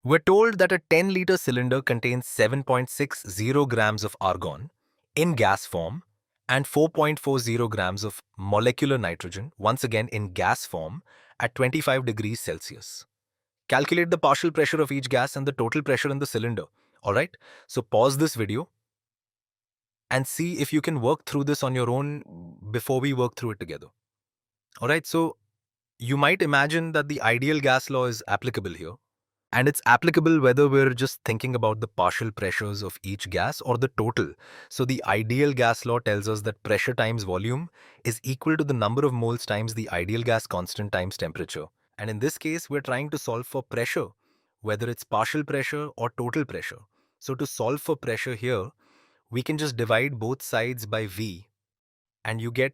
We're told that a 10-liter cylinder contains 7.60 grams of argon in gas form and 4.40 grams of molecular nitrogen, once again in gas form, at 25 degrees Celsius. Calculate the partial pressure of each gas and the total pressure in the cylinder. Alright, so pause this video and see if you can work through this on your own before we work through it together. Alright, so you might imagine that the ideal gas law is applicable here. And it's applicable whether we're just thinking about the partial pressures of each gas or the total. So the ideal gas law tells us that pressure times volume is equal to the number of moles times the ideal gas constant times temperature. And in this case, we're trying to solve for pressure, whether it's partial pressure or total pressure. So to solve for pressure here, we can just divide both sides by V, and you get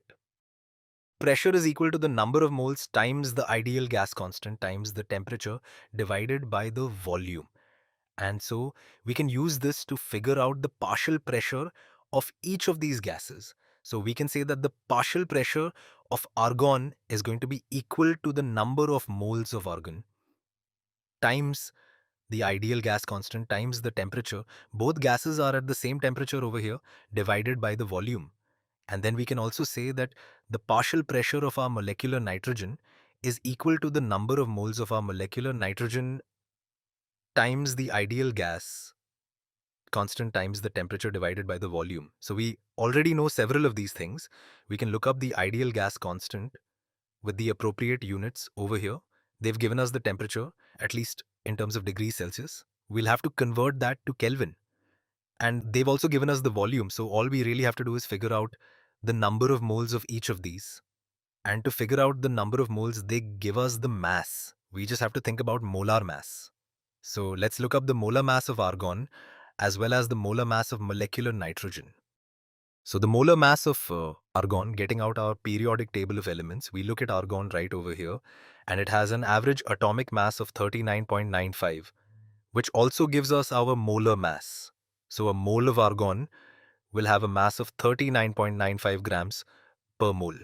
pressure is equal to the number of moles times the ideal gas constant times the temperature divided by the volume. And so we can use this to figure out the partial pressure of each of these gases. So we can say that the partial pressure of argon is going to be equal to the number of moles of argon times the ideal gas constant times the temperature. Both gases are at the same temperature over here, divided by the volume. And then we can also say that the partial pressure of our molecular nitrogen is equal to the number of moles of our molecular nitrogen times the ideal gas constant times the temperature divided by the volume. So we already know several of these things. We can look up the ideal gas constant with the appropriate units over here. They've given us the temperature, at least in terms of degrees Celsius. We'll have to convert that to Kelvin. And they've also given us the volume. So all we really have to do is figure out the number of moles of each of these. And to figure out the number of moles, they give us the mass. We just have to think about molar mass. So let's look up the molar mass of argon as well as the molar mass of molecular nitrogen. So the molar mass of argon, getting out our periodic table of elements, we look at argon right over here, and it has an average atomic mass of 39.95, which also gives us our molar mass. So a mole of argon will have a mass of 39.95 grams per mole.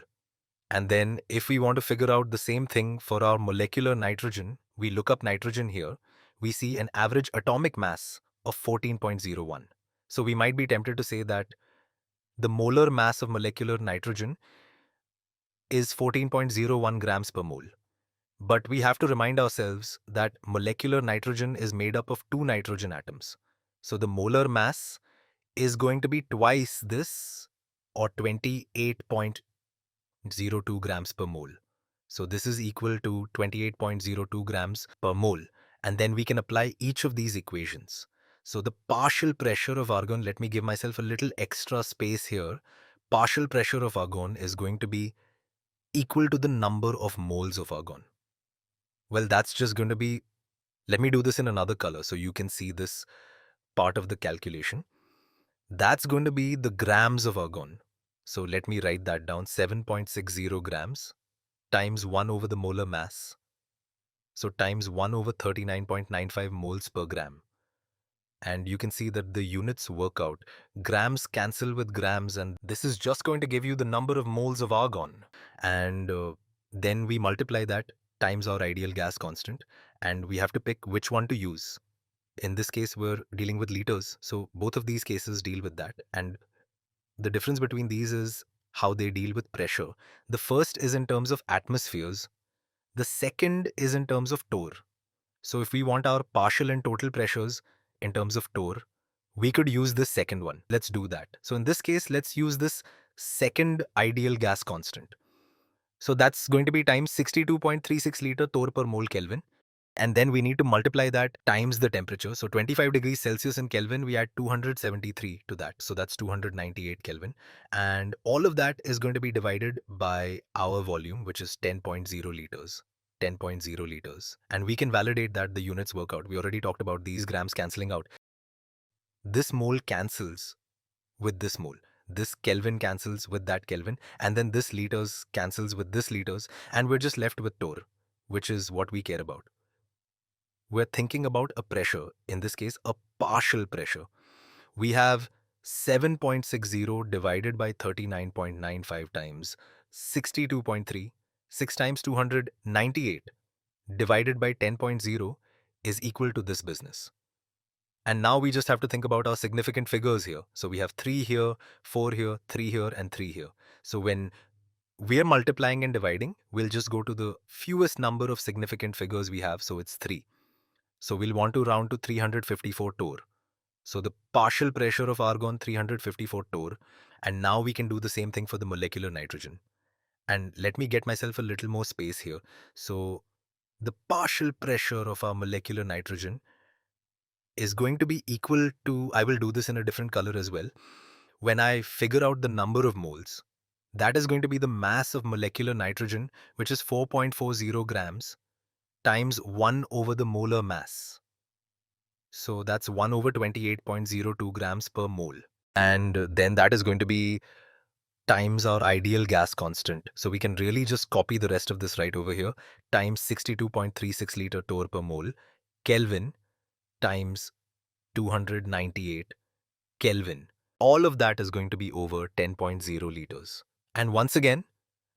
And then if we want to figure out the same thing for our molecular nitrogen, we look up nitrogen here, we see an average atomic mass of 14.01. So we might be tempted to say that the molar mass of molecular nitrogen is 14.01 grams per mole. But we have to remind ourselves that molecular nitrogen is made up of two nitrogen atoms. So the molar mass is going to be twice this, or 28.02 grams per mole. So this is equal to 28.02 grams per mole. And then we can apply each of these equations. So the partial pressure of argon, let me give myself a little extra space here. Partial pressure of argon is going to be equal to the number of moles of argon. Well, that's just going to be, let me do this in another color so you can see this part of the calculation. That's going to be the grams of argon. So let me write that down, 7.60 grams times 1 over the molar mass. So times 1 over 39.95 moles per gram. And you can see that the units work out. Grams cancel with grams, and this is just going to give you the number of moles of argon. And then we multiply that times our ideal gas constant, and we have to pick which one to use. In this case, we're dealing with liters, so both of these cases deal with that. And the difference between these is how they deal with pressure. The first is in terms of atmospheres. The second is in terms of torr. So if we want our partial and total pressures in terms of torr, we could use this second one. Let's do that. So in this case, let's use this second ideal gas constant. So that's going to be times 62.36 liter torr per mole Kelvin. And then we need to multiply that times the temperature. So 25 degrees Celsius in Kelvin, we add 273 to that. So that's 298 Kelvin. And all of that is going to be divided by our volume, which is 10.0 liters. 10.0 liters. And we can validate that the units work out. We already talked about these grams cancelling out. This mole cancels with this mole. This Kelvin cancels with that Kelvin. And then this liters cancels with this liters. And we're just left with torr, which is what we care about. We're thinking about a pressure, in this case, a partial pressure. We have 7.60 divided by 39.95 times 62.3, 6 times 298 divided by 10.0 is equal to this business. And now we just have to think about our significant figures here. So we have 3 here, 4 here, 3 here, and 3 here. So when we're multiplying and dividing, we'll just go to the fewest number of significant figures we have, so it's 3. So we'll want to round to 354 torr. So the partial pressure of argon, 354 torr. And now we can do the same thing for the molecular nitrogen. And let me get myself a little more space here. So the partial pressure of our molecular nitrogen is going to be equal to, I will do this in a different color as well. When I figure out the number of moles, that is going to be the mass of molecular nitrogen, which is 4.40 grams times 1 over the molar mass. So that's 1 over 28.02 grams per mole. And then that is going to be times our ideal gas constant. So we can really just copy the rest of this right over here, times 62.36 liter torr per mole, Kelvin times 298 Kelvin. All of that is going to be over 10.0 liters. And once again,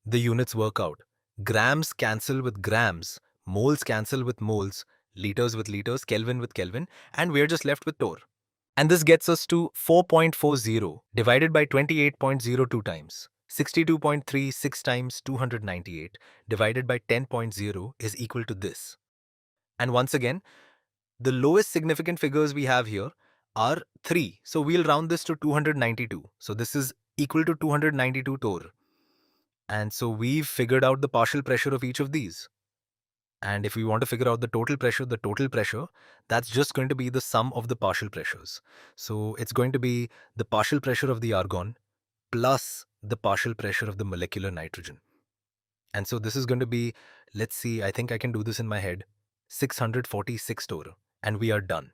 the units work out. Grams cancel with grams, moles cancel with moles, liters with liters, Kelvin with Kelvin, and we're just left with torr. And this gets us to 4.40 divided by 28.02 times. 62.36 times 298 divided by 10.0 is equal to this. And once again, the lowest significant figures we have here are 3. So we'll round this to 292. So this is equal to 292 torr. And so we've figured out the partial pressure of each of these. And if we want to figure out the total pressure, that's just going to be the sum of the partial pressures. So it's going to be the partial pressure of the argon plus the partial pressure of the molecular nitrogen. And so this is going to be, let's see, I think I can do this in my head, 646 torr. And we are done.